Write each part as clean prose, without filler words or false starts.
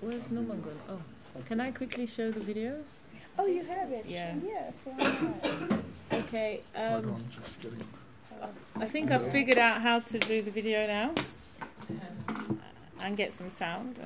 Where's Norman gone? Oh, can I quickly show the video? Oh, you have it? Yeah. Yes. Why Okay. Hold on, just getting. I think I've figured out how to do the video now and get some sound.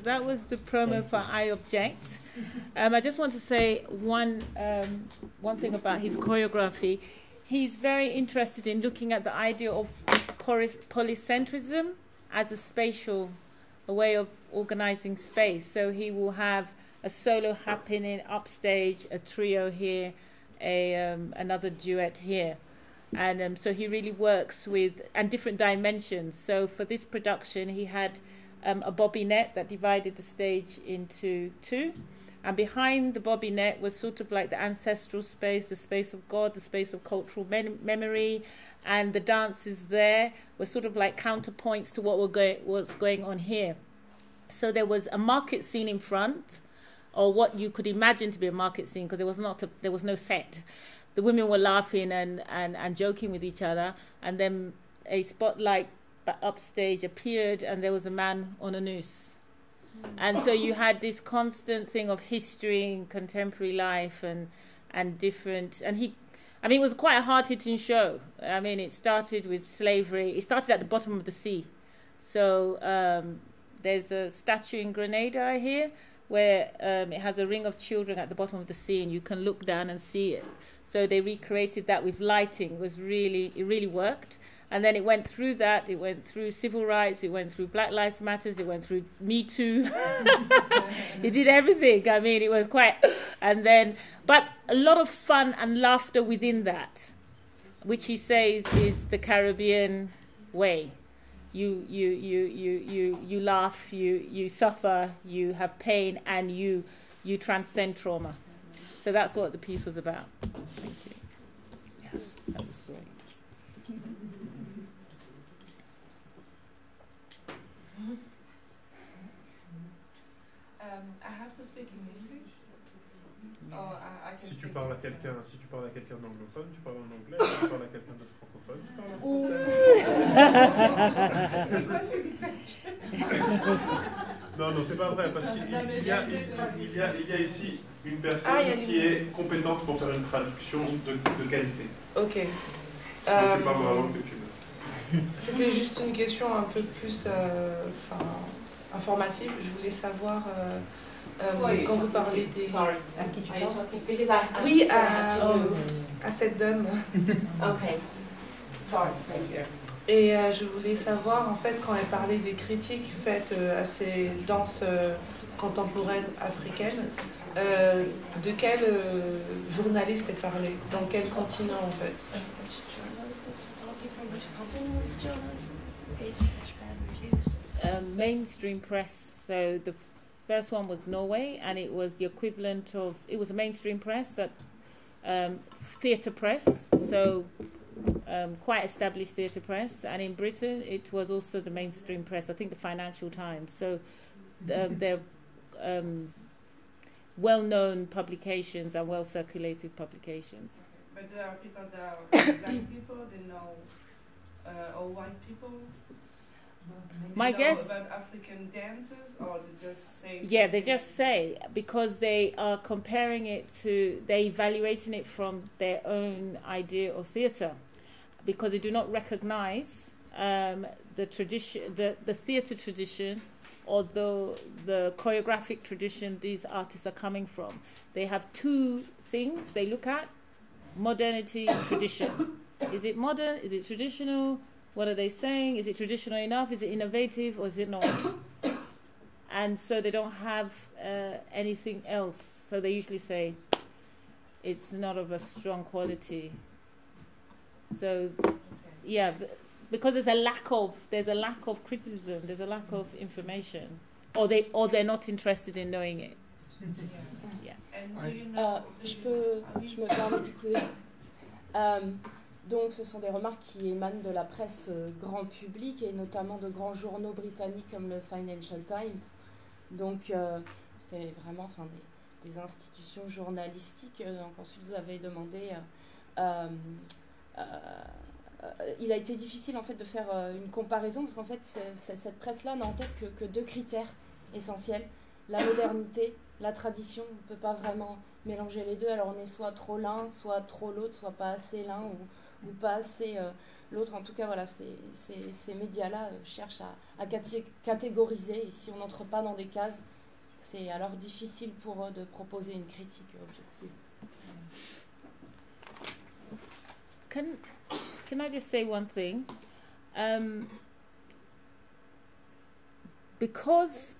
That was the promo for I Object. I just want to say one thing about his choreography. He's very interested in looking at the idea of polycentrism as a way of organizing space. So he will have a solo happening upstage, a trio here, another duet here. And so he really works with, and different dimensions. So for this production, he had a bobinette that divided the stage into two, and behind the bobinette was sort of like the ancestral space, the space of God, the space of cultural memory, and the dances there were sort of like counterpoints to what's going on here. So there was a market scene in front, or what you could imagine to be a market scene, because there was no set. The women were laughing and joking with each other, and then a spotlight upstage appeared, and there was a man on a noose. And so you had this constant thing of history and contemporary life and different. And it was quite a hard-hitting show. I mean, it started with slavery. It started at the bottom of the sea. So there's a statue in Grenada, I hear, where it has a ring of children at the bottom of the sea, and you can look down and see it. So they recreated that with lighting. It really worked. And then it went through that. It went through civil rights. It went through Black Lives Matters. It went through Me Too. It did everything. I mean, it was quite. And then, but a lot of fun and laughter within that, which he says is the Caribbean way. You laugh. You suffer. You have pain, and you transcend trauma. So that's what the piece was about. Thank you. Yeah, that was great. I have to speak in English. Or I can si tu speak parles à quelqu'un d'anglophone, tu parles en anglais. Si tu parles à quelqu'un de francophone, tu parles en français. C'est quoi cette dictature? Non, c'est pas vrai, parce qu'il y a ici une personne qui est compétente pour faire une traduction de qualité. Ok. Donc tu parles la langue que tu veux. C'était juste une question un peu plus informatif. Je voulais savoir, quand vous parlez des... Oui, à cette dame. Okay. Sorry, thank you. Et je voulais savoir, en fait, quand elle parlait des critiques faites à ces danses contemporaines africaines, de quel journaliste elle parlait? Dans quel continent, en fait? Mainstream press. So the first one was Norway, and it was the equivalent of, it was a mainstream press, that theatre press, so quite established theatre press. And in Britain, it was also the mainstream press, I think the Financial Times. So they're well-known publications and well-circulated publications. But there are people that are black people, they know, or white people. My guess, about African dances, or they just say? Yeah, they just say, because they are comparing it to, they're evaluating it from their own idea of theatre, because they do not recognise the tradition, the theatre tradition, or the choreographic tradition these artists are coming from. They have two things they look at: modernity, tradition. Is it modern? Is it traditional? What are they saying? Is it traditional enough? Is it innovative, or is it not? And so they don't have anything else. So they usually say it's not of a strong quality. So, yeah, because there's a lack of criticism. There's a lack of information, or they're not interested in knowing it. Yeah. And do you know, je me permets du coup. Donc ce sont des remarques qui émanent de la presse grand public et notamment de grands journaux britanniques comme le Financial Times. Donc c'est vraiment des institutions journalistiques. Donc ensuite vous avez demandé... il a été difficile en fait de faire une comparaison parce qu'en fait cette presse-là n'a en tête que deux critères essentiels. La modernité, la tradition. On ne peut pas vraiment mélanger les deux. Alors on est soit trop l'un, soit trop l'autre, soit pas assez l'un ou pas assez l'autre. En tout cas, voilà, ces médias-là cherchent à catégoriser. Et si on n'entre pas dans des cases, c'est alors difficile pour eux de proposer une critique objective. Can I just say one thing? Because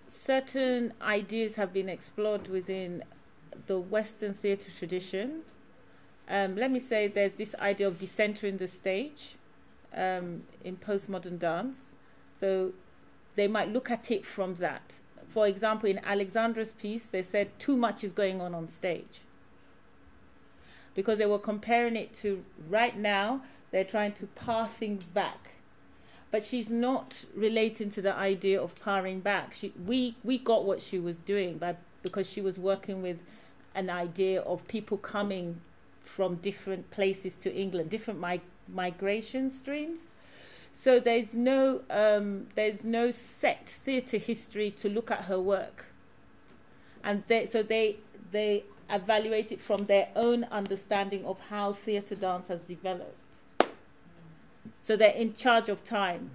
certain ideas have been explored within the Western theatre tradition, let me say there's this idea of decentering the stage in postmodern dance. So they might look at it from that. For example, in Alexandra's piece, they said too much is going on stage. Because they were comparing it to right now, they're trying to par things back. But she's not relating to the idea of parring back. We got what she was doing because she was working with an idea of people coming from different places to England, different migration streams. So there's no set theatre history to look at her work, and they evaluate it from their own understanding of how theatre dance has developed. So they're in charge of time.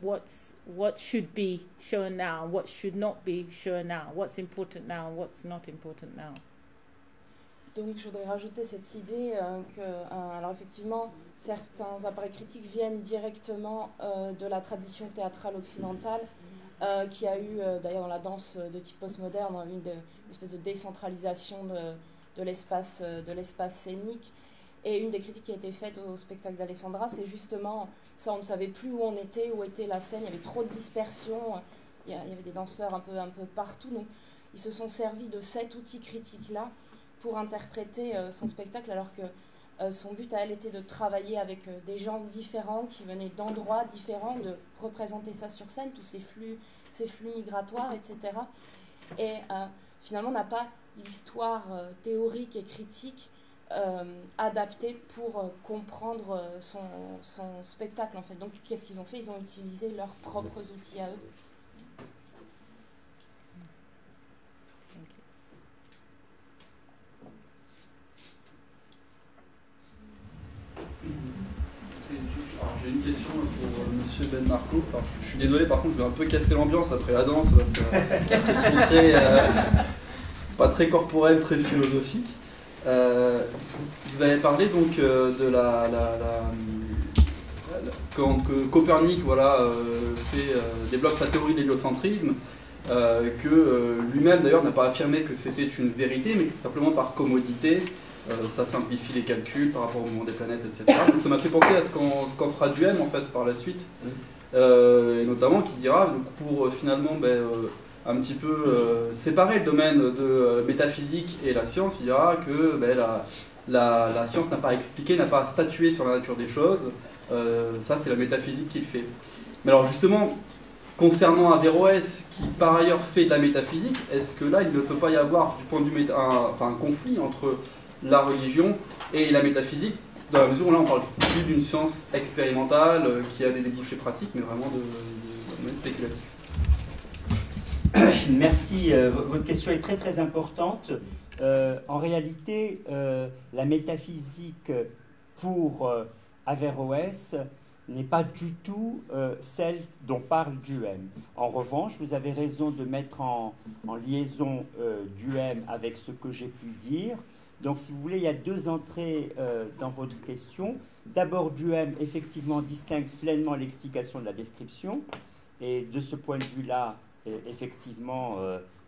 What should be shown now, what should not be shown now, what's important now, what's not important now. Donc je voudrais rajouter cette idée alors effectivement, certains appareils critiques viennent directement de la tradition théâtrale occidentale, qui a eu d'ailleurs dans la danse de type postmoderne une espèce de décentralisation de l'espace scénique. Et une des critiques qui a été faite au spectacle d'Alessandra, c'est justement ça, on ne savait plus où on était, où était la scène, il y avait trop de dispersion, il y avait des danseurs un peu partout. Donc ils se sont servis de cet outil critique-là pour interpréter son spectacle, alors que son but à elle était de travailler avec des gens différents qui venaient d'endroits différents, de représenter ça sur scène, tous ces flux migratoires, etc. Et finalement, on n'a pas l'histoire théorique et critique adaptée pour comprendre son spectacle, en fait. Donc, qu'est-ce qu'ils ont fait? Ils ont utilisé leurs propres outils à eux. J'ai une question pour M. Monsieur Ben Marco. Enfin, je suis désolé, par contre, je vais un peu casser l'ambiance après la danse. C'est une question pas très corporelle, très philosophique. Vous avez parlé donc de quand Copernic développe sa théorie de l'héliocentrisme, que lui-même d'ailleurs n'a pas affirmé que c'était une vérité, mais que c'est simplement par commodité. Ça simplifie les calculs par rapport au mouvement des planètes, etc. Donc ça m'a fait penser à ce qu'en fera Duhem en fait par la suite, et notamment qui dira, donc, pour finalement un petit peu séparer le domaine de métaphysique et la science, il dira que la science n'a pas expliqué, n'a pas statué sur la nature des choses, ça c'est la métaphysique qui le fait. Mais alors justement, concernant Averroès, qui par ailleurs fait de la métaphysique, est-ce que là il ne peut pas y avoir du point de vue un conflit entre la religion et la métaphysique, dans la mesure où là on parle plus d'une science expérimentale qui a des débouchés pratiques, mais vraiment de domaine spéculatif. Merci, votre question est très très importante. En réalité, la métaphysique pour Averroès n'est pas du tout celle dont parle Duhem. En revanche, vous avez raison de mettre en liaison Duhem avec ce que j'ai pu dire. Donc, si vous voulez, il y a deux entrées dans votre question. D'abord, Duhem, effectivement, distingue pleinement l'explication de la description. Et de ce point de vue-là, effectivement,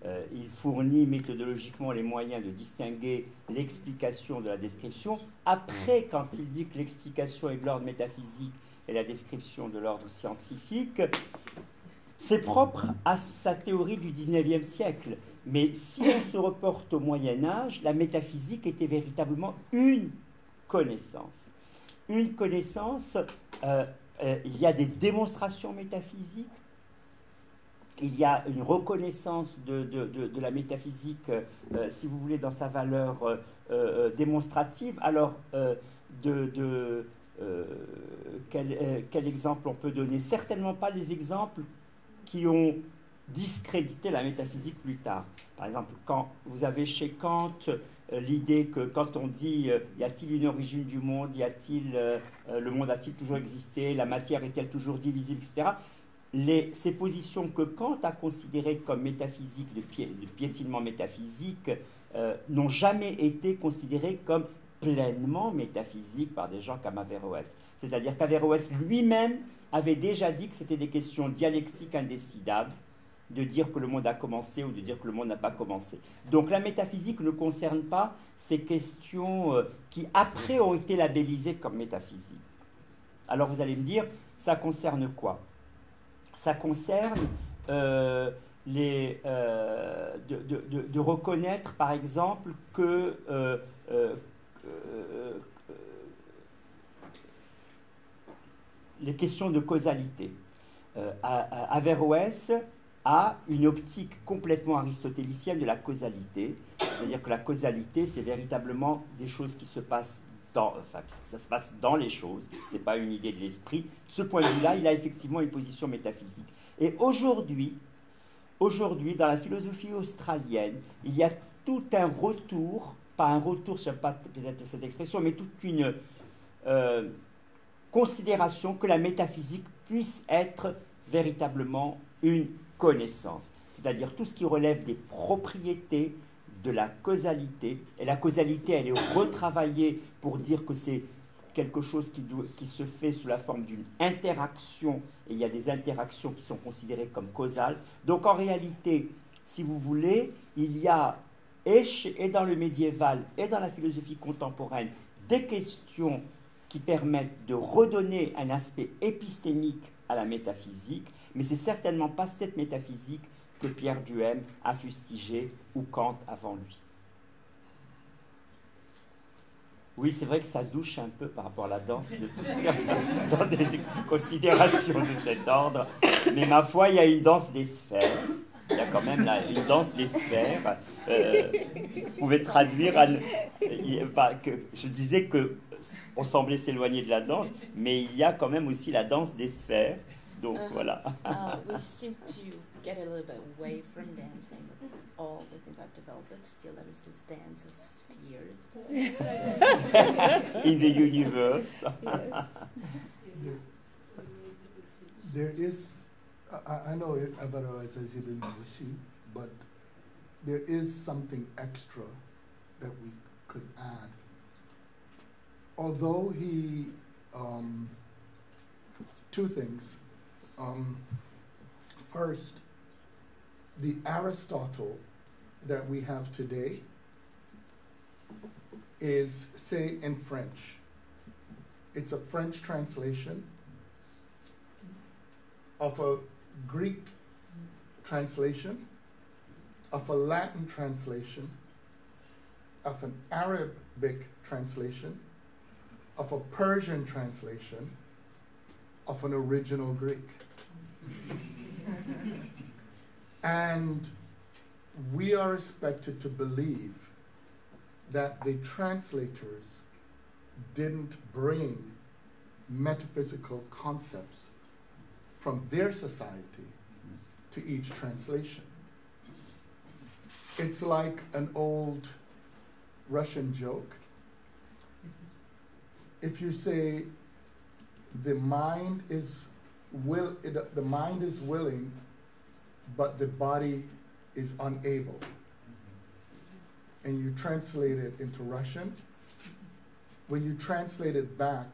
il fournit méthodologiquement les moyens de distinguer l'explication de la description. Après, quand il dit que l'explication est de l'ordre métaphysique et la description de l'ordre scientifique, c'est propre à sa théorie du XIXe siècle. Mais si on se reporte au Moyen-Âge, la métaphysique était véritablement une connaissance. Une connaissance, il y a des démonstrations métaphysiques, il y a une reconnaissance de la métaphysique, si vous voulez, dans sa valeur démonstrative. Alors, quel exemple on peut donner? Certainement pas les exemples qui ont discrédité la métaphysique plus tard. Par exemple, quand vous avez chez Kant l'idée que quand on dit y a-t-il une origine du monde, le monde a-t-il toujours existé, la matière est-elle toujours divisible, etc. Ces positions que Kant a considérées comme métaphysiques, de piétinement métaphysique, n'ont jamais été considérées comme pleinement métaphysiques par des gens comme Averroès. C'est-à-dire qu'Averroès lui-même avait déjà dit que c'était des questions dialectiques indécidables, de dire que le monde a commencé ou de dire que le monde n'a pas commencé. Donc la métaphysique ne concerne pas ces questions qui après ont été labellisées comme métaphysiques. Alors vous allez me dire, ça concerne quoi? Ça concerne de reconnaître par exemple que les questions de causalité. Averroès a une optique complètement aristotélicienne de la causalité, c'est-à-dire que la causalité, c'est véritablement des choses qui se passent ça se passe dans les choses, ce n'est pas une idée de l'esprit. De ce point de vue-là, il a effectivement une position métaphysique. Et aujourd'hui, dans la philosophie australienne, il y a tout un retour, pas un retour, je ne sais pas peut-être cette expression, mais toute une considération que la métaphysique puisse être véritablement une connaissance, c'est-à-dire tout ce qui relève des propriétés de la causalité, et la causalité, elle est retravaillée pour dire que c'est quelque chose qui se fait sous la forme d'une interaction, et il y a des interactions qui sont considérées comme causales. Donc en réalité, si vous voulez, il y a, et dans le médiéval, et dans la philosophie contemporaine, des questions qui permettent de redonner un aspect épistémique à la métaphysique, mais ce n'est certainement pas cette métaphysique que Pierre Duhem a fustigé ou Kant avant lui. Oui, c'est vrai que ça douche un peu par rapport à la danse dans des considérations de cet ordre, mais ma foi, il y a une danse des sphères. Il y a quand même une danse des sphères. Vous pouvez traduire... je disais qu'on semblait s'éloigner de la danse, mais il y a quand même aussi la danse des sphères. Donc voilà. We seem to get a little bit away from dancing with all the things I've developed, but still there is this dance of spheres. In the universe. there is, I know Averroes as Ibn Rashid, but there is something extra that we could add. Although he, two things. First, the Aristotle that we have today is, say, in French. It's a French translation of a Greek translation, of a Latin translation, of an Arabic translation, of a Persian translation, of an original Greek. And we are expected to believe that the translators didn't bring metaphysical concepts from their society to each translation. It's like an old Russian joke. If you say the mind is willing, but the body is unable, and you translate it into Russian, when you translate it back,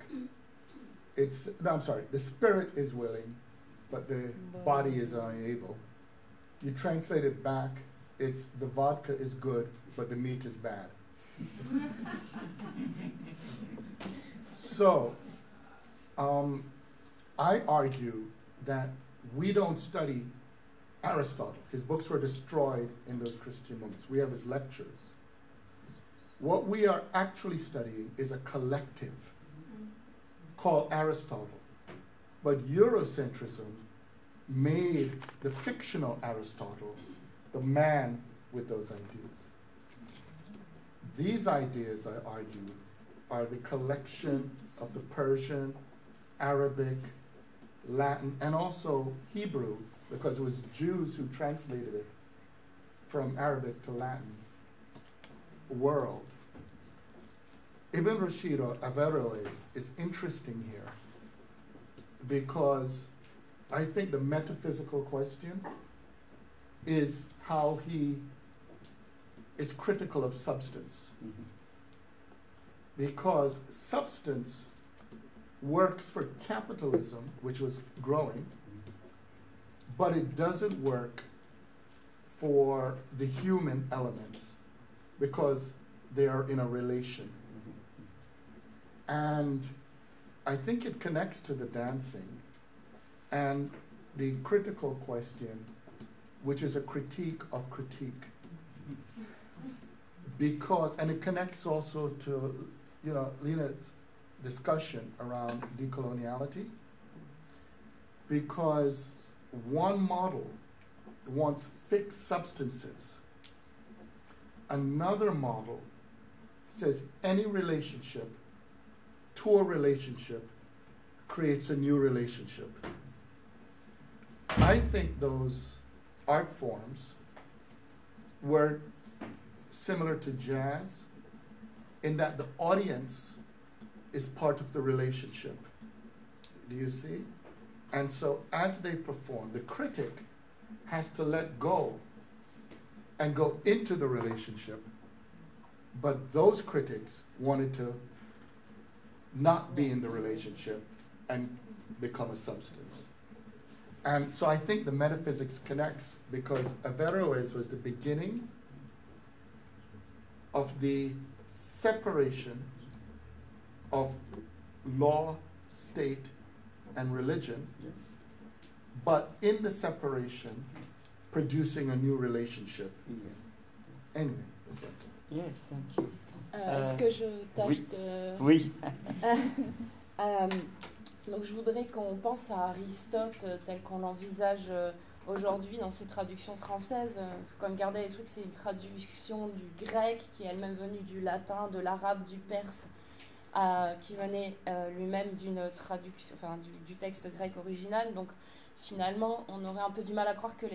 the spirit is willing, but the body is unable. You translate it back, it's the vodka is good, but the meat is bad. So, I argue that we don't study Aristotle. His books were destroyed in those Christian moments. We have his lectures. What we are actually studying is a collective called Aristotle. But Eurocentrism made the fictional Aristotle the man with those ideas. These ideas, I argue, are the collection of the Persian, Arabic, Latin, and also Hebrew, because it was Jews who translated it from Arabic to Latin world. Ibn Rashid, or Averroes, is interesting here because I think the metaphysical question is how he is critical of substance. Because substance works for capitalism, which was growing, but it doesn't work for the human elements because they are in a relation. And I think it connects to the dancing and the critical question, which is a critique of critique. Because, and it connects also to, Lena's discussion around decoloniality, because one model wants fixed substances. Another model says any relationship to a relationship creates a new relationship. I think those art forms were similar to jazz in that the audience is part of the relationship. Do you see? And so as they perform, the critic has to let go and go into the relationship, but those critics wanted to not be in the relationship and become a substance. And so I think the metaphysics connects because Averroes was the beginning of the separation of law, state, and religion, but in the separation, producing a new relationship. Anyway, that's right. Yes, thank you. Est-ce que je tâche Oui. Donc je voudrais qu'on pense à Aristote tel qu'on l'envisage aujourd'hui dans ses traductions françaises. Il faut quand même garder à l'esprit que c'est une traduction du grec qui est elle-même venue du latin, de l'arabe, du perse, qui venait lui-même d'une traduction, enfin du texte grec original. Donc finalement, on aurait un peu du mal à croire que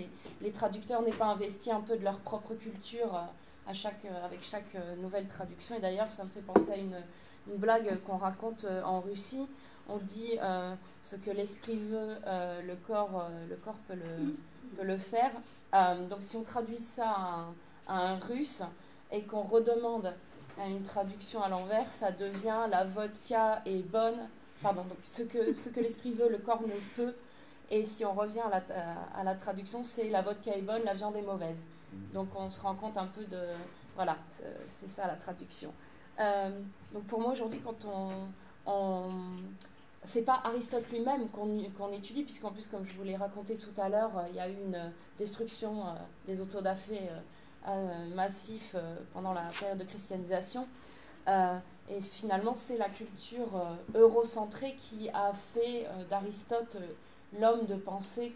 les traducteurs n'aient pas investi un peu de leur propre culture avec chaque nouvelle traduction. Et d'ailleurs, ça me fait penser à une blague qu'on raconte en Russie, on dit ce que l'esprit veut, le corps peut le faire. Donc si on traduit ça à un russe et qu'on redemande une traduction à l'envers, ça devient la vodka est bonne. Pardon, donc ce que l'esprit veut, le corps ne peut. Et si on revient à la traduction, c'est la vodka est bonne, la viande est mauvaise. Donc on se rend compte un peu de... Voilà, c'est ça la traduction. Donc pour moi aujourd'hui, quand c'est pas Aristote lui-même qu'on étudie, puisqu'en plus, comme je vous l'ai raconté tout à l'heure, il y a eu une destruction des autodafés massif pendant la période de christianisation. Et finalement, c'est la culture eurocentrée qui a fait d'Aristote l'homme de pensée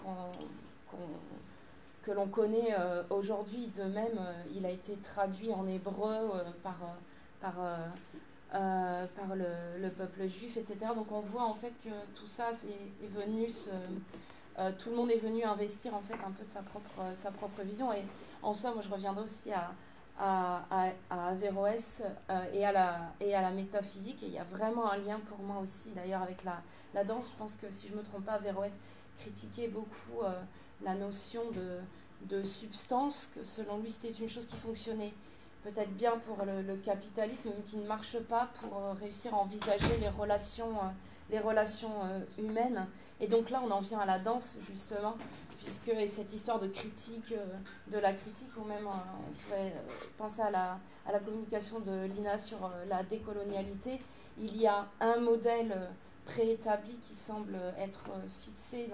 que l'on connaît aujourd'hui. De même, il a été traduit en hébreu par le peuple juif, etc. Donc on voit en fait que tout ça est venu tout le monde est venu investir en fait un peu de sa propre vision. Et en somme, moi je reviendrai aussi à Averroès et à la métaphysique. Et il y a vraiment un lien pour moi aussi d'ailleurs avec la danse. Je pense que si je ne me trompe pas, Averroès critiquait beaucoup la notion de substance, que selon lui c'était une chose qui fonctionnait peut-être bien pour le capitalisme, mais qui ne marche pas pour réussir à envisager les relations humaines. Et donc là, on en vient à la danse, justement, puisque cette histoire de critique, de la critique, ou même on pourrait penser à la communication de Lina sur la décolonialité, il y a un modèle préétabli qui semble être fixé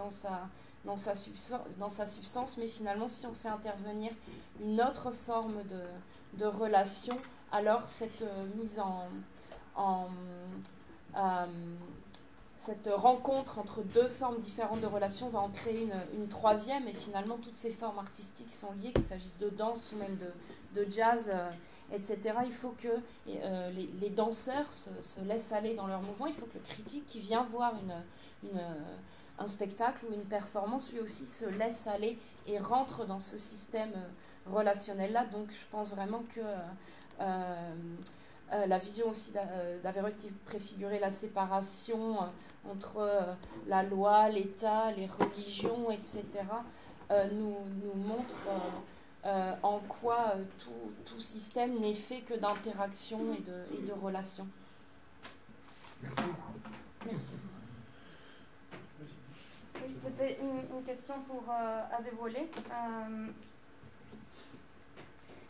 dans sa substance, mais finalement, si on fait intervenir une autre forme de relation, alors cette mise cette rencontre entre deux formes différentes de relations va en créer une troisième, et finalement toutes ces formes artistiques sont liées, qu'il s'agisse de danse ou même de jazz, etc. Il faut que les danseurs se laissent aller dans leur mouvement. Il faut que le critique qui vient voir un spectacle ou une performance, lui aussi se laisse aller et rentre dans ce système relationnel-là. Donc je pense vraiment que la vision aussi d'Averroès qui préfigurait la séparation entre la loi, l'État, les religions, etc., nous montre en quoi tout système n'est fait que d'interaction et de relations. Merci. Merci. Oui, c'était une question pour Adeboulé.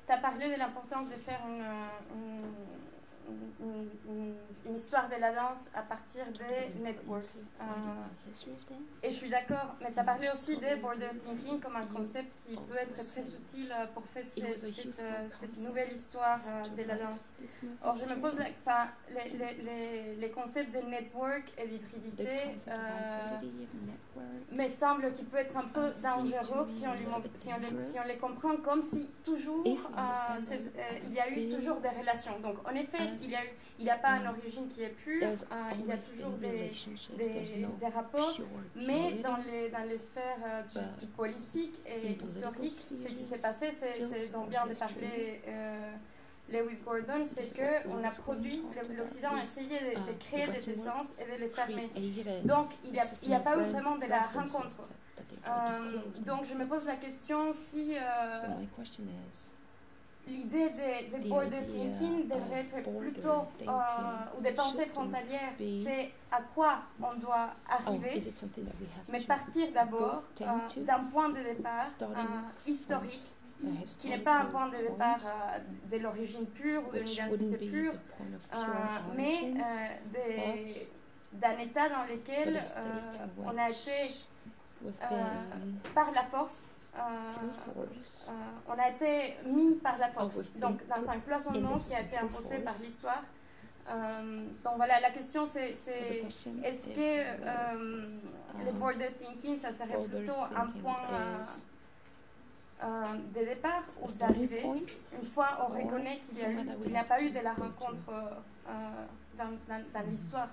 Tu as parlé de l'importance de faire une histoire de la danse à partir des networks. Et je suis d'accord, mais tu as parlé aussi de border thinking comme un concept qui peut être très utile pour faire cette nouvelle histoire de la danse. Or, je me pose les concepts de network et d'hybridité me semble qu'il peut être un peu dangereux si on les comprend comme si toujours il y a eu toujours des relations. Donc en effet, il n'y a pas une origine qui est pure, il y a toujours des rapports, mais dans les sphères du politique et historique, ce qui s'est passé, c'est dont vient de parler Lewis Gordon, c'est qu'on a produit, l'Occident a essayé de créer des essences et de les fermer. Donc il n'y a pas eu vraiment de la rencontre. Donc je me pose la question si l'idée de border thinking devrait être plutôt, ou des pensées frontalières, c'est à quoi on doit arriver, mais partir d'abord d'un point de départ historique, qui n'est pas un point de départ de l'origine pure ou de l'identité pure, mais d'un état dans lequel on a été, par la force, on a été mis par la force, donc dans un cloisonnement qui a été imposé par l'histoire. Donc voilà, la question c'est est-ce que le border thinking, ça serait plutôt un point de départ ou d'arrivée, une fois on reconnaît qu'il n'y a pas eu de la rencontre dans l'histoire.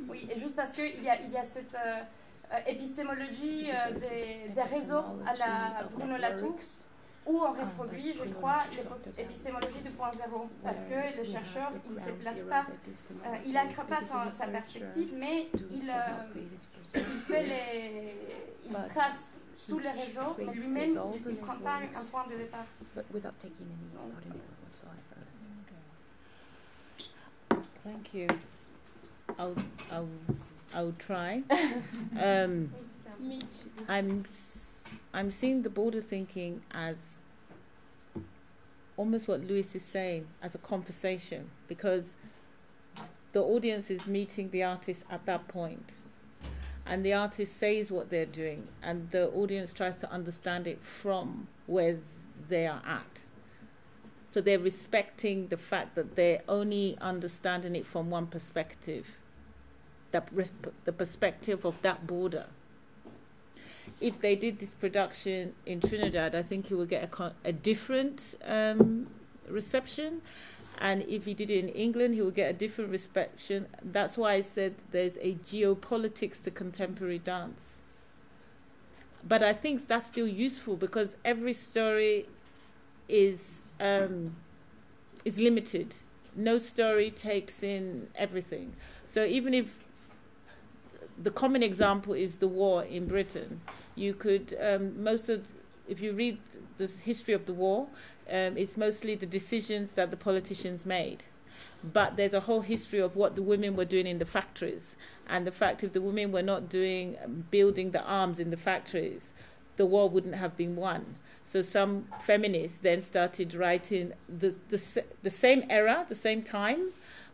Oui, et juste parce qu'il y a cette épistémologie des réseaux à la Bruno Latour, où on reproduit, je crois, l'épistémologie 2.0, parce que le chercheur, il ne se place pas, il n'ancre pas sa perspective, mais il trace tous les réseaux, mais lui-même, il ne prend pas un point de départ. Thank you. I'll try. I'm seeing the border thinking as almost what Lewis is saying, as a conversation, because the audience is meeting the artist at that point, and the artist says what they're doing, and the audience tries to understand it from where they are at. So they're respecting the fact that they're only understanding it from one perspective, the perspective of that border. If they did this production in Trinidad, I think he would get a different reception. And if he did it in England, he would get a different reception. That's why I said there's a geopolitics to contemporary dance. But I think that's still useful because every story is limited. No story takes in everything. So even if the common example is the war in Britain, you could if you read the history of the war, it's mostly the decisions that the politicians made. But there's a whole history of what the women were doing in the factories, and the fact if the women were not building the arms in the factories, the war wouldn't have been won. So some feminists then started writing the same era, the same time,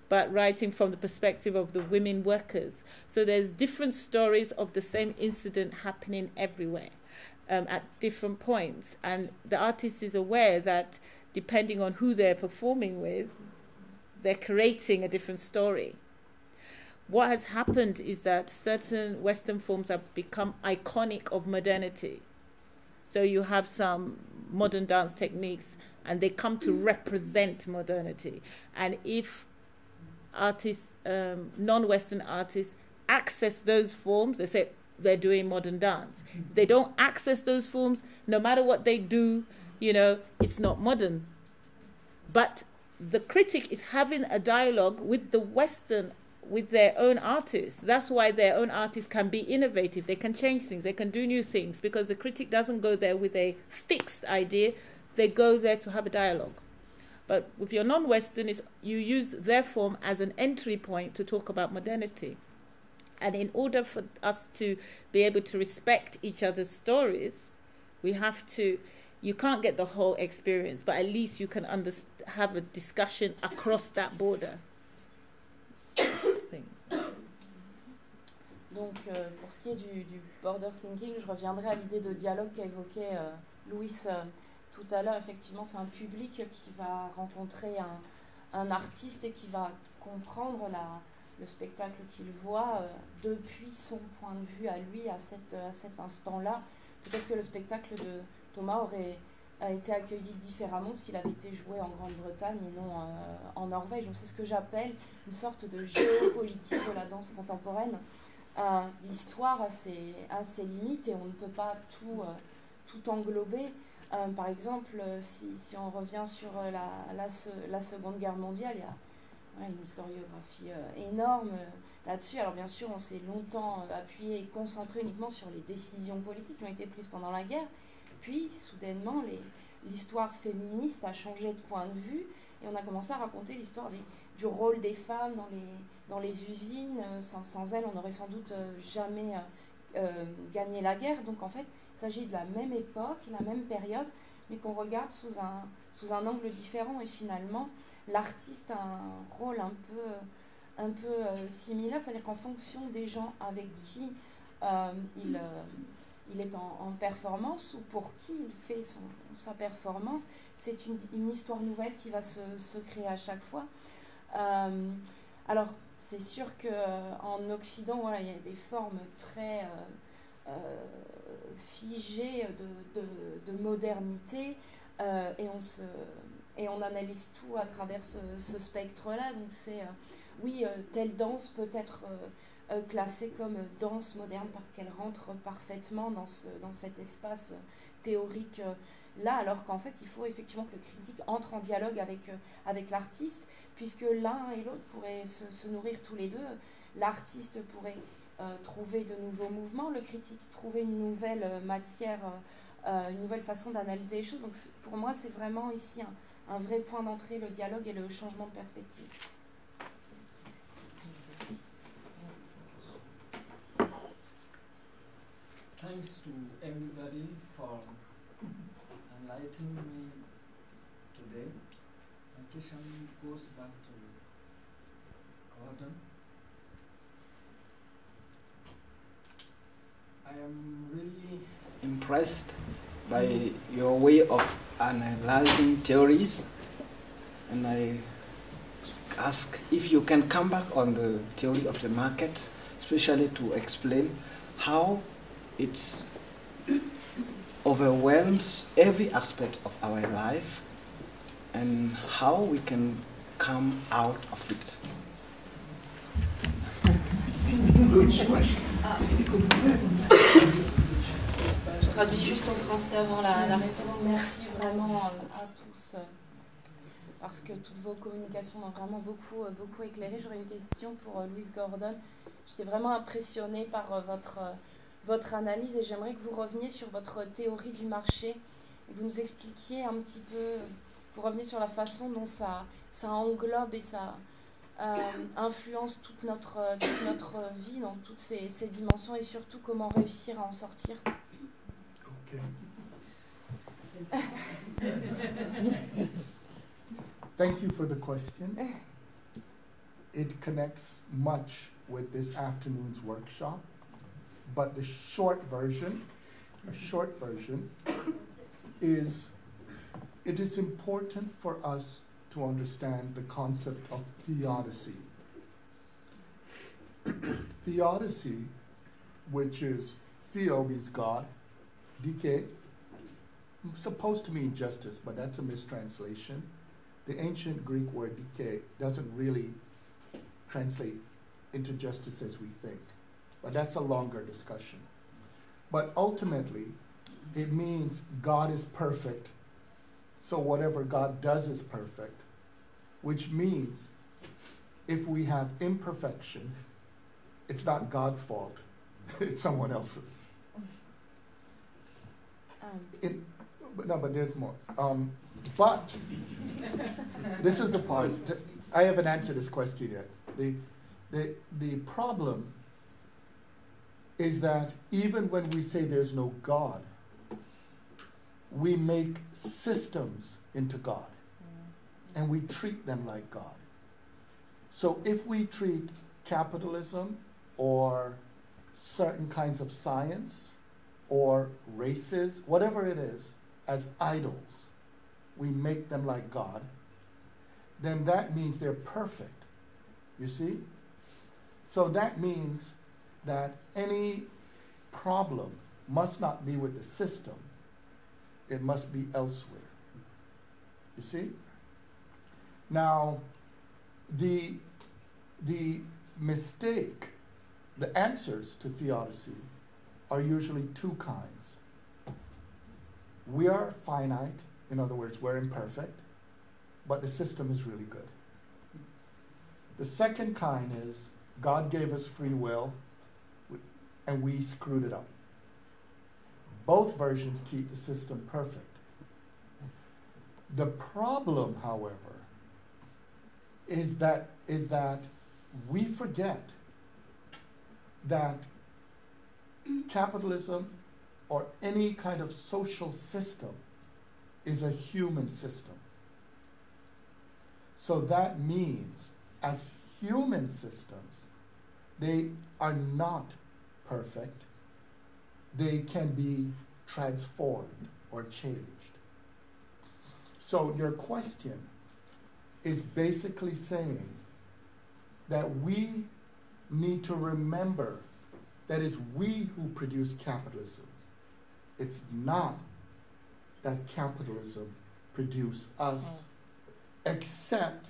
but writing from the perspective of the women workers. So there's different stories of the same incident happening everywhere at different points. And the artist is aware that depending on who they're performing with, they're creating a different story. What has happened is that certain Western forms have become iconic of modernity. So you have some modern dance techniques, and they come to represent modernity. And if artists, non-Western artists, access those forms, they say they're doing modern dance. If they don't access those forms, no matter what they do, it's not modern. But the critic is having a dialogue with the Western, with their own artists. That's why their own artists can be innovative. They can change things. They can do new things, because the critic doesn't go there with a fixed idea. They go there to have a dialogue. But with your non-Western, you use their form as an entry point to talk about modernity. And in order for us to be able to respect each other's stories, we have to, you can't get the whole experience, but at least you can have a discussion across that border. Donc, pour ce qui est du border thinking, je reviendrai à l'idée de dialogue qu'a évoqué Louis tout à l'heure. Effectivement, c'est un public qui va rencontrer un artiste et qui va comprendre le spectacle qu'il voit depuis son point de vue à lui, à cet instant-là. Peut-être que le spectacle de Thomas a été accueilli différemment s'il avait été joué en Grande-Bretagne et non en Norvège. Donc c'est ce que j'appelle une sorte de géopolitique de la danse contemporaine. L'histoire a ses limites et on ne peut pas tout englober. Par exemple, si on revient sur la Seconde Guerre mondiale, il y a une historiographie énorme là-dessus. Alors bien sûr, on s'est longtemps appuyé et concentré uniquement sur les décisions politiques qui ont été prises pendant la guerre. Puis, soudainement, l'histoire féministe a changé de point de vue et on a commencé à raconter l'histoire du rôle des femmes dans les usines. Sans elles, on n'aurait sans doute jamais gagné la guerre. Donc, en fait, il s'agit de la même époque, la même période, mais qu'on regarde sous un angle différent. Et finalement, l'artiste a un rôle un peu similaire, c'est-à-dire qu'en fonction des gens avec qui il est en performance ou pour qui il fait sa performance, c'est une histoire nouvelle qui va se créer à chaque fois. Alors, c'est sûr qu'en Occident, voilà, il y a des formes très figées de modernité et on analyse tout à travers ce spectre-là. Donc c'est, telle danse peut être classée comme danse moderne parce qu'elle rentre parfaitement dans cet espace théorique là, alors qu'en fait, il faut effectivement que le critique entre en dialogue avec l'artiste, puisque l'un et l'autre pourraient se nourrir tous les deux. L'artiste pourrait trouver de nouveaux mouvements, le critique trouver une nouvelle matière, une nouvelle façon d'analyser les choses. Donc pour moi, c'est vraiment ici un vrai point d'entrée, le dialogue et le changement de perspective. Thanks to everybody for enlightening me today. My question goes back to Gordon. I am really impressed by your way of analyzing theories, and I ask if you can come back on the theory of the market, especially to explain how it overwhelms every aspect of our life and how we can come out of it. Je traduis juste en français avant la réponse. Merci vraiment à tous parce que toutes vos communications m'ont vraiment beaucoup éclairé. J'aurais une question pour Louise Gordon. J'étais vraiment impressionnée par votre analyse et j'aimerais que vous reveniez sur votre théorie du marché et que vous nous expliquiez un petit peu, vous reveniez sur la façon dont ça englobe et ça influence toute notre vie dans toutes ces dimensions et surtout comment réussir à en sortir. Okay. Thank you for the question. It connects much with this afternoon's workshop. But the short version is it is important for us to understand the concept of theodicy. Theodicy, which is theo means God, dike, supposed to mean justice, but that's a mistranslation. The ancient Greek word dike doesn't really translate into justice as we think. But that's a longer discussion. But ultimately, it means God is perfect, so whatever God does is perfect, which means if we have imperfection, it's not God's fault, it's someone else's. But there's more. But this is the part, I haven't answered this question yet. The problem is that even when we say there's no God, we make systems into God, and we treat them like God. So if we treat capitalism or certain kinds of science or races, whatever it is, as idols, we make them like God, then that means they're perfect, you see? So that means that any problem must not be with the system, it must be elsewhere. You see? Now, the mistake, the answers to theodicy are usually two kinds. We are finite, in other words, we're imperfect, but the system is really good. The second kind is God gave us free will, and we screwed it up. Both versions keep the system perfect. The problem, however, is that we forget that capitalism or any kind of social system is a human system. So that means, as human systems, they are not perfect. They can be transformed or changed. So your question is basically saying that we need to remember that it's we who produce capitalism. It's not that capitalism produced us, except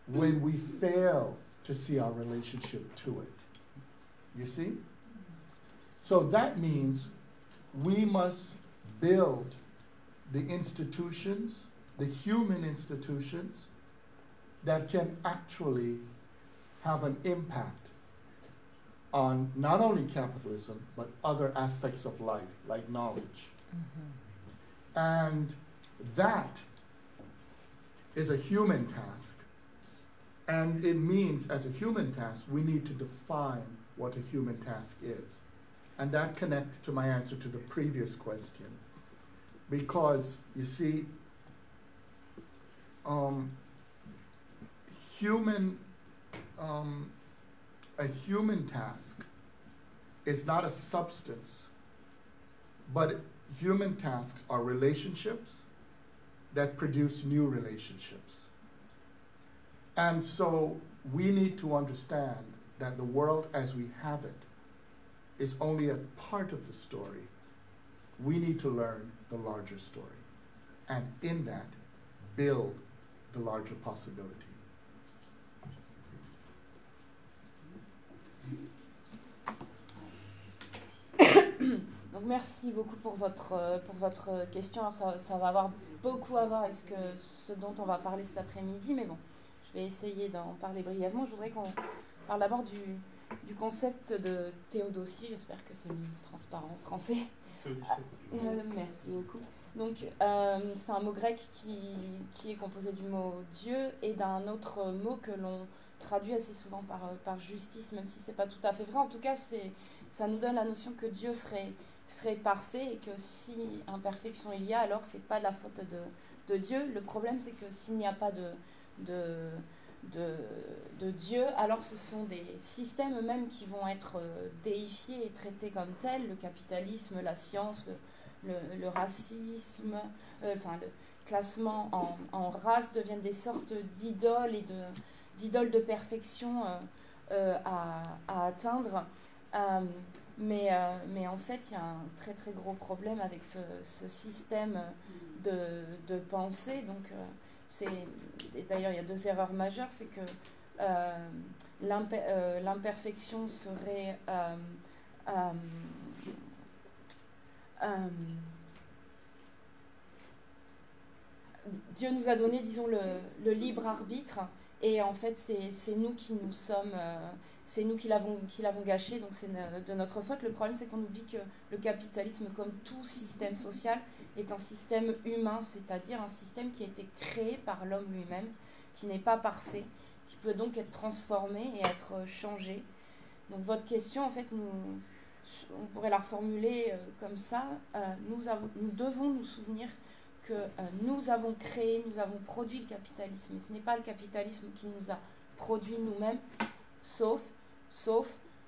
when we fail to see our relationship to it. You see? So that means we must build the institutions, the human institutions, that can actually have an impact on not only capitalism, but other aspects of life, like knowledge. Mm-hmm. And that is a human task. And it means, as a human task, we need to define what a human task is. And that connects to my answer to the previous question. Because, you see, a human task is not a substance, but human tasks are relationships that produce new relationships. And so we need to understand that the world as we have it is only a part of the story. We need to learn the larger story, and in that, build the larger possibility. Donc merci beaucoup pour votre question. Ça va avoir beaucoup à voir avec ce dont on va parler cet après-midi, mais bon, je vais essayer d'en parler brièvement. Je voudrais qu'on parle d'abord du concept de théodossie. J'espère que c'est transparent en français. Merci beaucoup. Donc, c'est un mot grec qui est composé du mot Dieu et d'un autre mot que l'on traduit assez souvent par justice, même si ce n'est pas tout à fait vrai. En tout cas, ça nous donne la notion que Dieu serait parfait et que si imperfection il y a, alors ce n'est pas de la faute de Dieu. Le problème, c'est que s'il n'y a pas de Dieu, alors ce sont des systèmes eux-mêmes qui vont être déifiés et traités comme tels, le capitalisme, la science, le racisme, enfin le classement en race deviennent des sortes d'idoles et d'idoles de perfection à atteindre. Mais en fait, il y a un très très gros problème avec ce système de pensée. Donc, d'ailleurs, il y a deux erreurs majeures. C'est que l'imperfection serait... Dieu nous a donné, disons, le libre arbitre, et en fait c'est nous qui nous sommes, c'est nous qui l'avons gâché, donc c'est de notre faute. Le problème, c'est qu'on oublie que le capitalisme, comme tout système social, est un système humain, c'est-à-dire un système qui a été créé par l'homme lui-même, qui n'est pas parfait, qui peut donc être transformé et être changé. Donc votre question, en fait, on pourrait la reformuler comme ça. Nous devons nous souvenir que nous avons créé, nous avons produit le capitalisme. Et ce n'est pas le capitalisme qui nous a produit nous-mêmes, sauf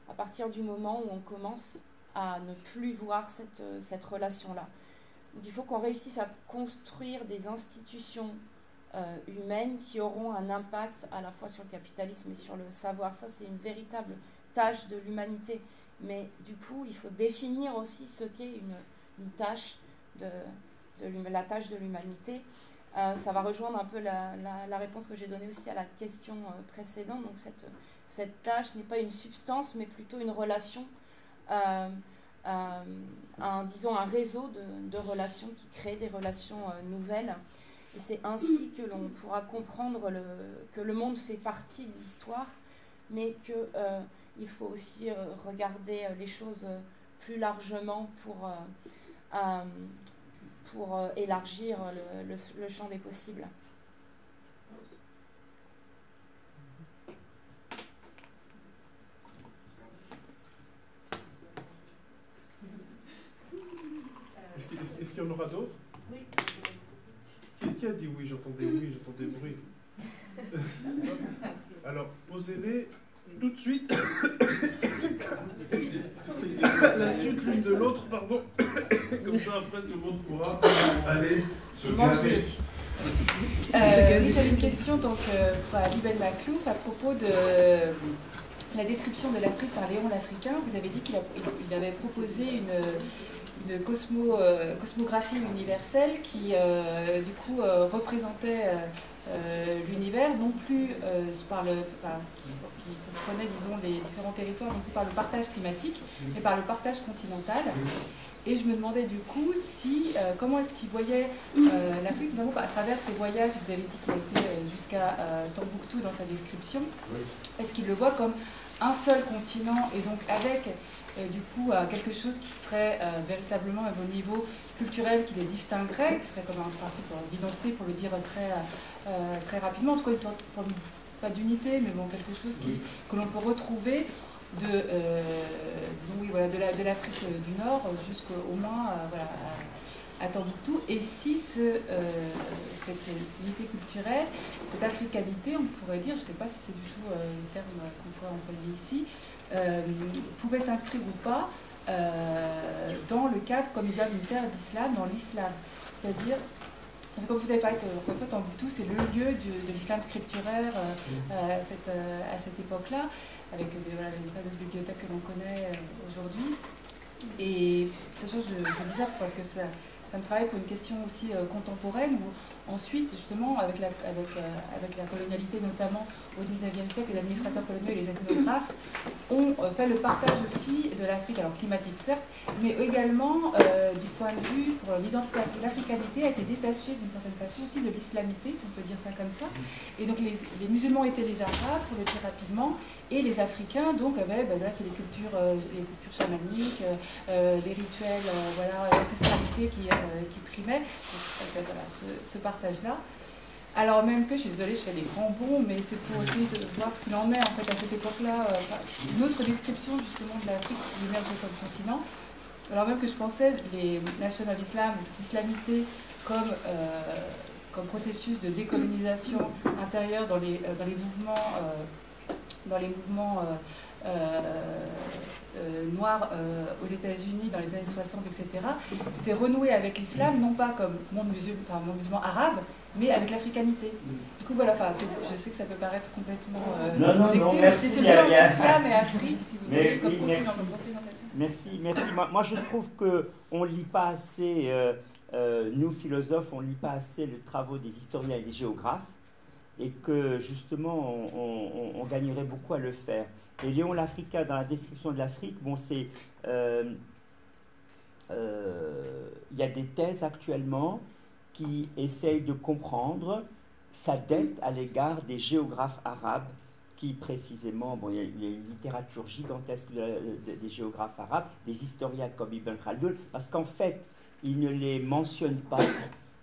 à partir du moment où on commence à ne plus voir cette relation-là. Donc il faut qu'on réussisse à construire des institutions humaines qui auront un impact à la fois sur le capitalisme et sur le savoir. Ça, c'est une véritable tâche de l'humanité. Mais du coup, il faut définir aussi ce qu'est une tâche la tâche de l'humanité. Ça va rejoindre un peu la réponse que j'ai donnée aussi à la question précédente. Donc cette tâche n'est pas une substance, mais plutôt une relation, disons un réseau de relations qui crée des relations nouvelles. Et c'est ainsi que l'on pourra comprendre que le monde fait partie de l'histoire, mais qu'il faut aussi regarder les choses plus largement pour élargir le champ des possibles. Est-ce qu'il y en aura d'autres? Oui. Qui a dit oui? J'entendais bruit. Alors, posez-les tout de suite. La suite l'une de l'autre, pardon. Comme ça, après, tout le monde pourra aller se gaver. Oui, j'avais une question donc, pour Ali Ben Maklouf à propos de la description de l'Afrique par Léon l'Africain. Vous avez dit qu'il avait proposé une cosmographie universelle qui, du coup, représentait l'univers, non plus qui comprenait, disons, les différents territoires, non plus par le partage climatique, mais par le partage continental. Et je me demandais du coup comment est-ce qu'il voyait l'Afrique, notamment à travers ses voyages. Vous avez dit qu'il a été jusqu'à Tombouctou dans sa description. Est-ce qu'il le voit comme un seul continent et donc avec du coup quelque chose qui serait véritablement au niveau culturel qui les distinguerait, qui serait comme un principe d'identité, pour le dire très rapidement, en tout cas une sorte, pas d'unité, mais bon, quelque chose que l'on peut retrouver disons, oui, voilà, de l'Afrique du Nord jusqu'au moins voilà, à Tombouctou. Et si cette unité culturelle, cette africanité, on pourrait dire, je ne sais pas si c'est du tout le terme qu'on pourrait employer ici, pouvait s'inscrire ou pas dans le cadre comme il y a d'une terre d'islam, dans l'islam. C'est-à-dire, comme vous avez parlé de Tombouctou, c'est le lieu de l'islam scripturaire à cette époque-là, avec voilà, les fameuses bibliothèques que l'on connaît aujourd'hui. Et sachant que je dis ça parce que ça me travaille pour une question aussi contemporaine, où ensuite, justement, avec la colonialité, notamment au XIXe siècle, les administrateurs coloniaux et les ethnographes ont fait le partage aussi de l'Afrique, alors climatique certes, mais également du point de vue pour l'identité, l'africanité a été détachée d'une certaine façon aussi de l'islamité, si on peut dire ça comme ça. Et donc les musulmans étaient les arabes, pour le dire rapidement, et les Africains, donc, avaient, là, c'est les cultures chamaniques, les rituels, voilà, l'ancestralité qui primaient. Donc, voilà, ce partage-là. Alors même que, je suis désolée, je fais des grands bonds, mais c'est pour essayer de voir ce qu'il en est, en fait, à cette époque-là, une autre description, justement, de l'Afrique qui émerge comme continent. Alors même que je pensais les nations of Islam, l'islamité, comme processus de décolonisation intérieure dans les mouvements noirs aux États-Unis dans les années 60, etc., c'était renoué avec l'islam, non pas comme monde musulman arabe, mais avec l'africanité. Du coup, voilà, je sais que ça peut paraître complètement connecté, mais c'est l'islam et Afrique, si vous voulez, comme continent, comme représentation. Merci. Moi, je trouve qu'on ne lit pas assez, nous, philosophes, on ne lit pas assez les travaux des historiens et des géographes, et que justement on gagnerait beaucoup à le faire. Et Léon Lafrika, dans la description de l'Afrique, bon, c'est il y a des thèses actuellement qui essayent de comprendre sa dette à l'égard des géographes arabes qui précisément, bon, il y a une littérature gigantesque des géographes arabes, des historiens comme Ibn Khaldun, parce qu'en fait ils ne les mentionnent pas,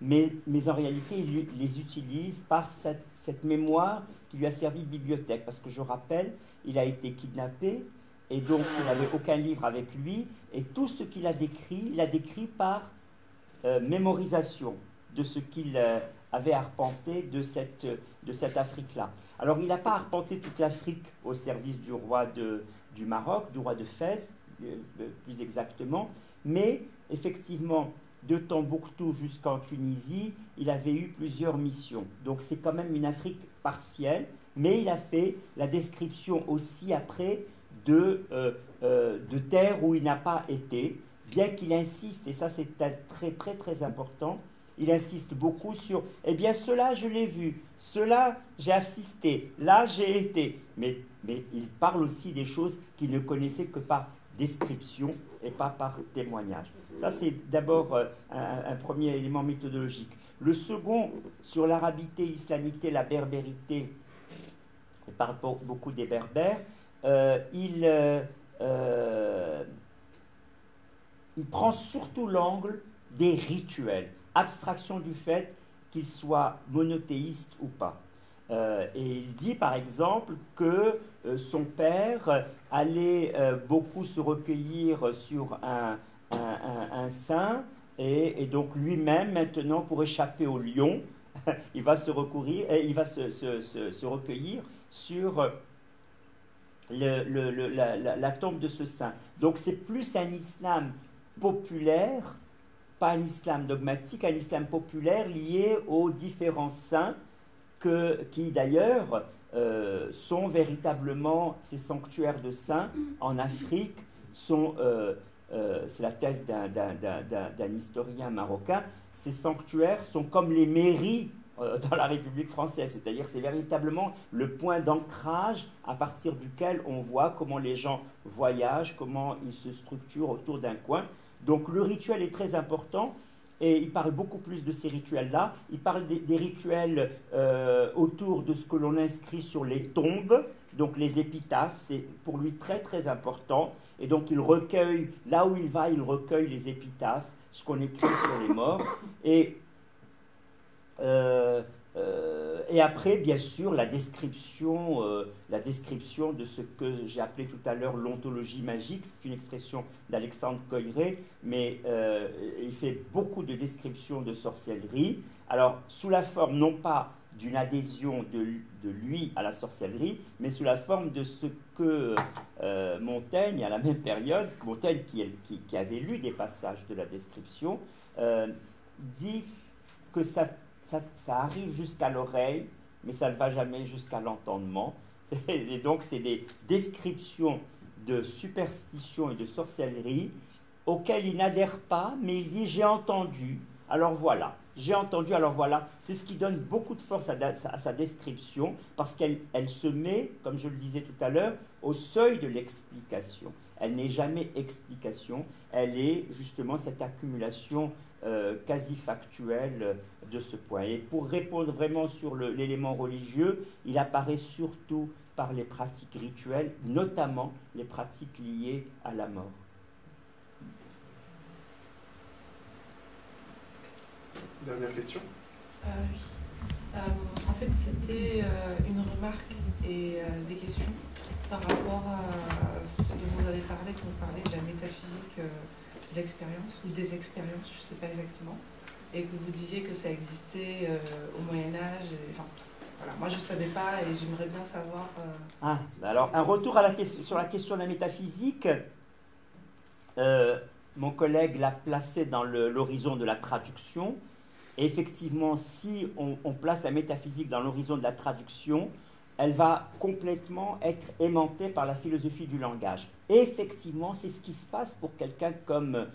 mais en réalité, il les utilise par cette mémoire qui lui a servi de bibliothèque. Parce que je rappelle, il a été kidnappé, et donc il n'avait aucun livre avec lui, et tout ce qu'il a décrit, il l'a décrit par mémorisation de ce qu'il avait arpenté de cette Afrique-là. Alors il n'a pas arpenté toute l'Afrique au service du roi du Maroc, du roi de Fès, plus exactement, mais effectivement, de Tombouctou jusqu'en Tunisie, il avait eu plusieurs missions. Donc c'est quand même une Afrique partielle, mais il a fait la description aussi après de terres où il n'a pas été, bien qu'il insiste, et ça c'est très très très important, il insiste beaucoup sur, eh bien cela je l'ai vu, cela j'ai assisté, là j'ai été, mais il parle aussi des choses qu'il ne connaissait que par description et pas par témoignage. Ça, c'est d'abord un premier élément méthodologique. Le second, sur l'arabité, l'islamité, la berbérité, il parle beaucoup des berbères, il prend surtout l'angle des rituels, abstraction du fait qu'ils soient monothéistes ou pas. Et il dit par exemple que son père allait beaucoup se recueillir sur un saint, et donc lui-même maintenant, pour échapper au lion, il va se recueillir sur la tombe de ce saint. Donc c'est plus un islam populaire, pas un islam dogmatique, un islam populaire lié aux différents saints qui d'ailleurs sont véritablement ces sanctuaires de saints en Afrique. C'est la thèse d'un historien marocain. Ces sanctuaires sont comme les mairies dans la République française. C'est-à-dire c'est véritablement le point d'ancrage à partir duquel on voit comment les gens voyagent, comment ils se structurent autour d'un coin. Donc le rituel est très important et il parle beaucoup plus de ces rituels-là. Il parle des rituels autour de ce que l'on inscrit sur les tombes, donc les épitaphes, c'est pour lui très très important. Et donc il recueille, là où il va, il recueille les épitaphes, ce qu'on écrit sur les morts. Et après, bien sûr, la description de ce que j'ai appelé tout à l'heure l'ontologie magique. C'est une expression d'Alexandre Coiré, mais il fait beaucoup de descriptions de sorcellerie. Alors, sous la forme non pas d'une adhésion de lui à la sorcellerie, mais sous la forme de ce que Montaigne, à la même période, Montaigne qui avait lu des passages de la description, dit que ça arrive jusqu'à l'oreille, mais ça ne va jamais jusqu'à l'entendement. Et donc, c'est des descriptions de superstition et de sorcellerie auxquelles il n'adhère pas, mais il dit « j'ai entendu, alors voilà ». J'ai entendu, alors voilà, c'est ce qui donne beaucoup de force à sa description, parce qu'elle se met, comme je le disais tout à l'heure, au seuil de l'explication. Elle n'est jamais explication, elle est justement cette accumulation quasi factuelle de ce point. Et pour répondre vraiment sur l'élément religieux, il apparaît surtout par les pratiques rituelles, notamment les pratiques liées à la mort. Dernière question. Oui. En fait, c'était une remarque et des questions par rapport à ce dont vous avez parlé quand vous parlez de la métaphysique de l'expérience ou des expériences, je ne sais pas exactement, et que vous disiez que ça existait au Moyen-Âge. Enfin, voilà, moi je ne savais pas et j'aimerais bien savoir. Alors, un retour sur la question de la métaphysique. Mon collègue l'a placé dans l'horizon de la traduction. Et effectivement, si on place la métaphysique dans l'horizon de la traduction, elle va complètement être aimantée par la philosophie du langage. Et effectivement, c'est ce qui se passe pour quelqu'un comme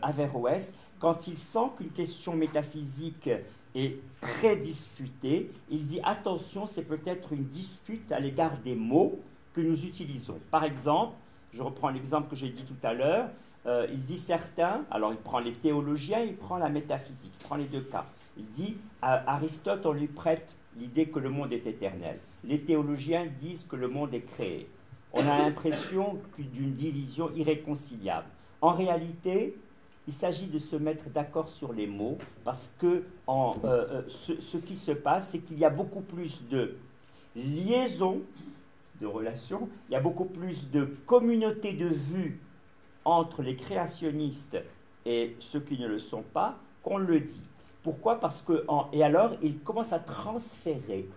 Averroès. Quand il sent qu'une question métaphysique est très disputée, il dit « attention, c'est peut-être une dispute à l'égard des mots que nous utilisons ». Par exemple, je reprends l'exemple que j'ai dit tout à l'heure, il dit certains, alors il prend les théologiens, il prend la métaphysique, il prend les deux cas. Il dit, à Aristote, on lui prête l'idée que le monde est éternel. Les théologiens disent que le monde est créé. On a l'impression d'une division irréconciliable. En réalité, il s'agit de se mettre d'accord sur les mots, parce que ce qui se passe, c'est qu'il y a beaucoup plus de liaisons, de relations, il y a beaucoup plus de communautés de vues entre les créationnistes et ceux qui ne le sont pas, qu'on le dit. Pourquoi? Parce que, et alors, il commence à transférer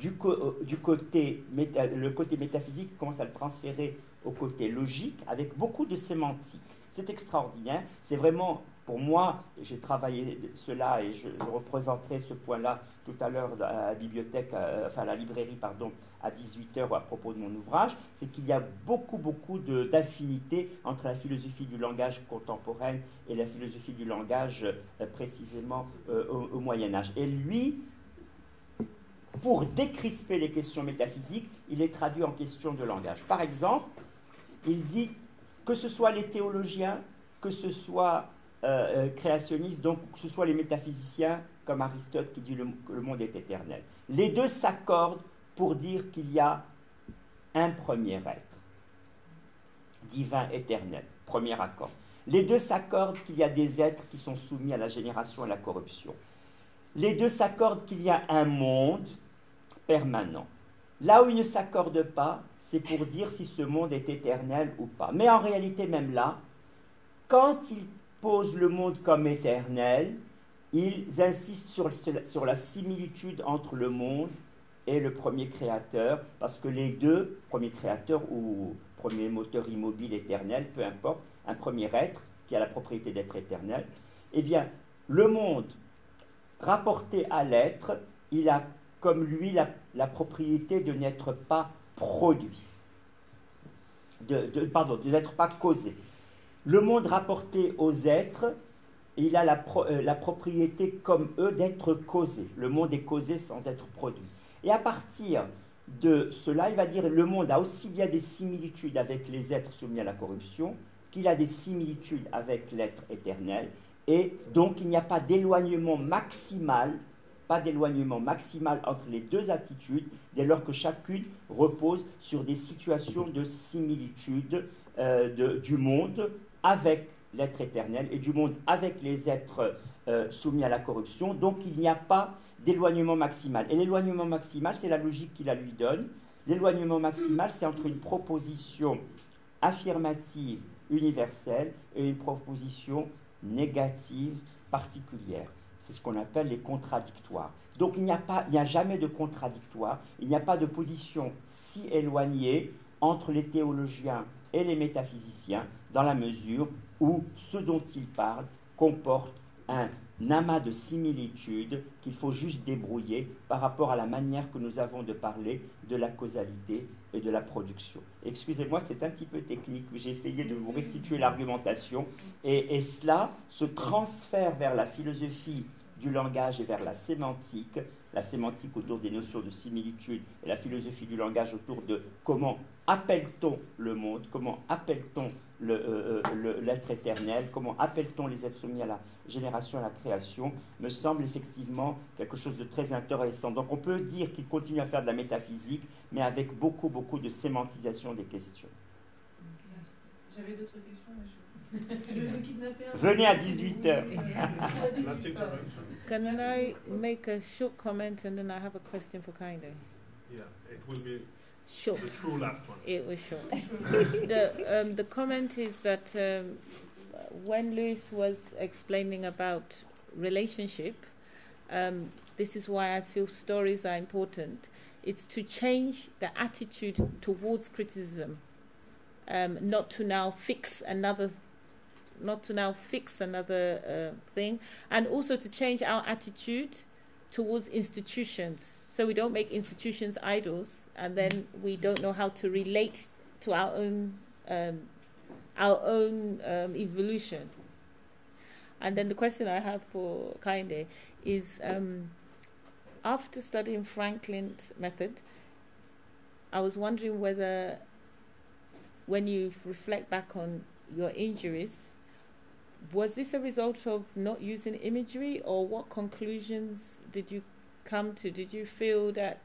le côté métaphysique commence à le transférer au côté logique, avec beaucoup de sémantique. C'est extraordinaire, c'est vraiment, pour moi, j'ai travaillé cela et je représenterai ce point-là tout à l'heure à la bibliothèque, enfin à la librairie, pardon, à 18h à propos de mon ouvrage, c'est qu'il y a beaucoup d'affinités entre la philosophie du langage contemporaine et la philosophie du langage précisément au Moyen-Âge. Et lui, pour décrisper les questions métaphysiques, il les traduit en questions de langage. Par exemple, il dit que ce soit les théologiens, que ce soit créationnistes, donc que ce soit les métaphysiciens comme Aristote qui dit que le monde est éternel. Les deux s'accordent pour dire qu'il y a un premier être, divin éternel, premier accord. Les deux s'accordent qu'il y a des êtres qui sont soumis à la génération et à la corruption. Les deux s'accordent qu'il y a un monde permanent. Là où ils ne s'accordent pas, c'est pour dire si ce monde est éternel ou pas. Mais en réalité, même là, quand ils posent le monde comme éternel, ils insistent sur la similitude entre le monde et le premier créateur, parce que les deux, premier créateur ou premier moteur immobile éternel, peu importe, un premier être qui a la propriété d'être éternel, eh bien, le monde rapporté à l'être, il a comme lui la propriété de n'être pas produit, de n'être pas causé. Le monde rapporté aux êtres, il a la propriété, comme eux, d'être causé. Le monde est causé sans être produit. Et à partir de cela, il va dire le monde a aussi bien des similitudes avec les êtres soumis à la corruption qu'il a des similitudes avec l'être éternel. Et donc, il n'y a pas d'éloignement maximal, entre les deux attitudes, dès lors que chacune repose sur des situations de similitude du monde avec l'être éternel et du monde avec les êtres soumis à la corruption. Donc, il n'y a pas d'éloignement maximal. Et l'éloignement maximal, c'est la logique qu'il la lui donne. L'éloignement maximal, c'est entre une proposition affirmative universelle et une proposition négative particulière. C'est ce qu'on appelle les contradictoires. Donc il n'y a jamais de contradictoire, il n'y a pas de position si éloignée entre les théologiens et les métaphysiciens, dans la mesure où ce dont ils parlent comporte un amas de similitudes qu'il faut juste débrouiller par rapport à la manière que nous avons de parler de la causalité et de la production. Excusez-moi, c'est un petit peu technique, mais j'ai essayé de vous restituer l'argumentation, et cela se transfère vers la philosophie du langage et vers la sémantique autour des notions de similitude, et la philosophie du langage autour de comment appelle-t-on le monde, comment appelle-t-on l'être éternel, comment appelle-t-on les êtres soumis à la génération, à la création, me semble effectivement quelque chose de très intéressant. Donc on peut dire qu'il continue à faire de la métaphysique, mais avec beaucoup, beaucoup de sémantisation des questions. J'avais d'autres questions, mais je vais vous kidnapper. Venez à 18h. Can I make a short comment and then I have a question for Kainde? Yeah, it will be short. The true last one. It was short. The comment is that when Lewis was explaining about relationship, this is why I feel stories are important. It's to change the attitude towards criticism, not to now fix another thing, and also to change our attitude towards institutions, so we don't make institutions idols, and then we don't know how to relate to our own evolution. And then the question I have for Kainde is, after studying Franklin's method, I was wondering whether, when you reflect back on your injuries, was this a result of not using imagery, or what conclusions did you come to? Did you feel that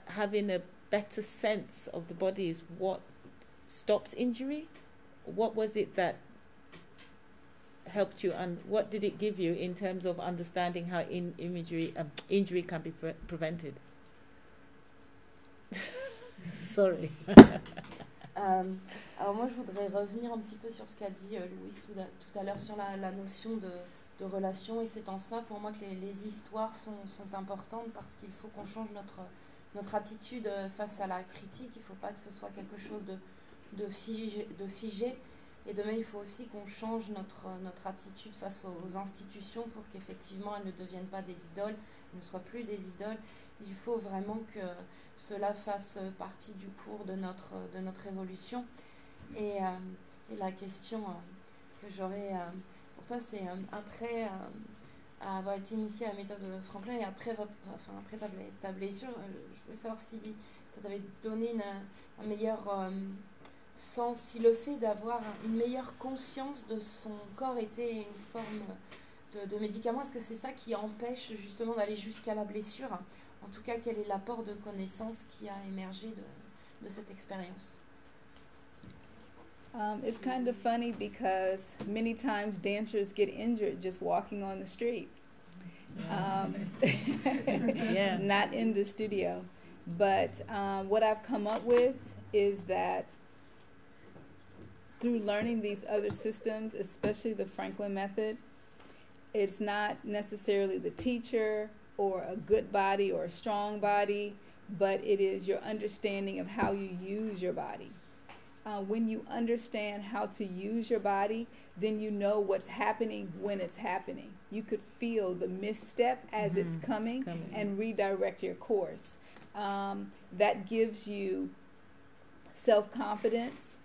having a better sense of the body is what stops injury? What was it that helped you, and what did it give you in terms of understanding how injury can be prevented? Sorry. Alors moi je voudrais revenir un petit peu sur ce qu'a dit Louise tout à l'heure sur la notion de relation, et c'est en ça pour moi que les histoires sont importantes, parce qu'il faut qu'on change notre attitude face à la critique. Il ne faut pas que ce soit quelque chose de figé, et de même il faut aussi qu'on change notre attitude face aux institutions pour qu'effectivement elles ne deviennent pas des idoles, ne soient plus des idoles. Il faut vraiment que cela fasse partie du cours de notre évolution. Et la question que j'aurais pour toi, c'est après avoir été initié à la méthode de Franklin et après ta blessure, je voulais savoir si ça t'avait donné un meilleur sens, si le fait d'avoir une meilleure conscience de son corps était une forme de médicament. Est-ce que c'est ça qui empêche justement d'aller jusqu'à la blessure? En tout cas, quel est l'apport de connaissances qui a émergé de cette expérience? It's kind of funny because many times dancers get injured just walking on the street. Yeah. Not in the studio. But what I've come up with is that through learning these other systems, especially the Franklin method, it's not necessarily the teacher or a good body or a strong body, but it is your understanding of how you use your body. When you understand how to use your body, then you know what's happening when it's happening. You could feel the misstep as it's coming and redirect your course. That gives you self-confidence,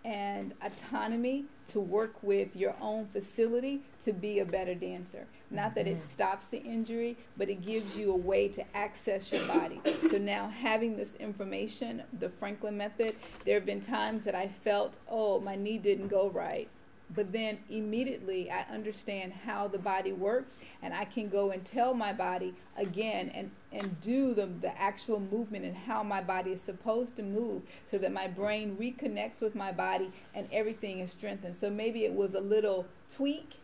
and autonomy to work with your own facility to be a better dancer. Not that it stops the injury, but it gives you a way to access your body. So now having this information, the Franklin method, there have been times that I felt, oh, my knee didn't go right. But then immediately I understand how the body works, and I can go and tell my body again and do the actual movement and how my body is supposed to move, so that my brain reconnects with my body and everything is strengthened. So maybe it was a little tweak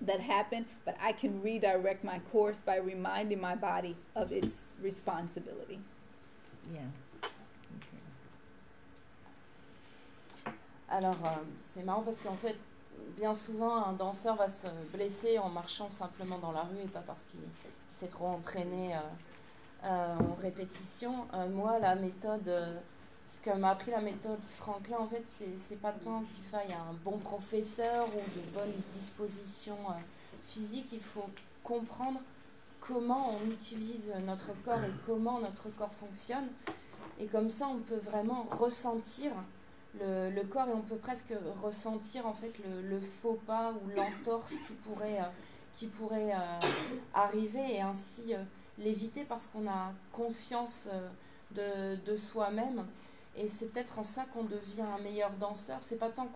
that happened, but I can redirect my course by reminding my body of its responsibility. Yeah. Alors, c'est marrant parce qu'en fait, bien souvent, un danseur va se blesser en marchant simplement dans la rue et pas parce qu'il s'est trop entraîné en répétition. Moi, la méthode, ce que m'a appris la méthode Franklin, en fait, c'est pas tant qu'il faille un bon professeur ou de bonnes dispositions physiques. Il faut comprendre comment on utilise notre corps et comment notre corps fonctionne. Et comme ça, on peut vraiment ressentir le corps, et on peut presque ressentir en fait le faux pas ou l'entorse qui pourrait arriver, et ainsi l'éviter, parce qu'on a conscience de soi-même. Et c'est peut-être en ça qu'on devient un meilleur danseur. C'est pas tant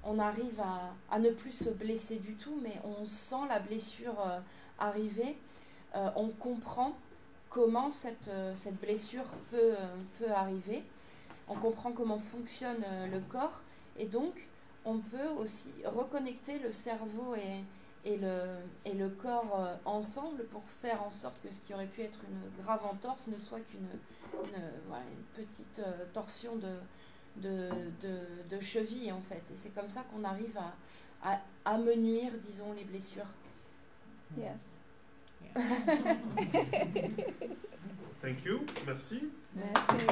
qu'on arrive à ne plus se blesser du tout, mais on sent la blessure arriver, on comprend comment cette blessure peut arriver. On comprend comment fonctionne le corps, et donc on peut aussi reconnecter le cerveau et le corps ensemble pour faire en sorte que ce qui aurait pu être une grave entorse ne soit qu'une petite torsion de cheville, en fait. Et c'est comme ça qu'on arrive à amenuire, disons, les blessures. Yes. Thank you. Merci. Merci.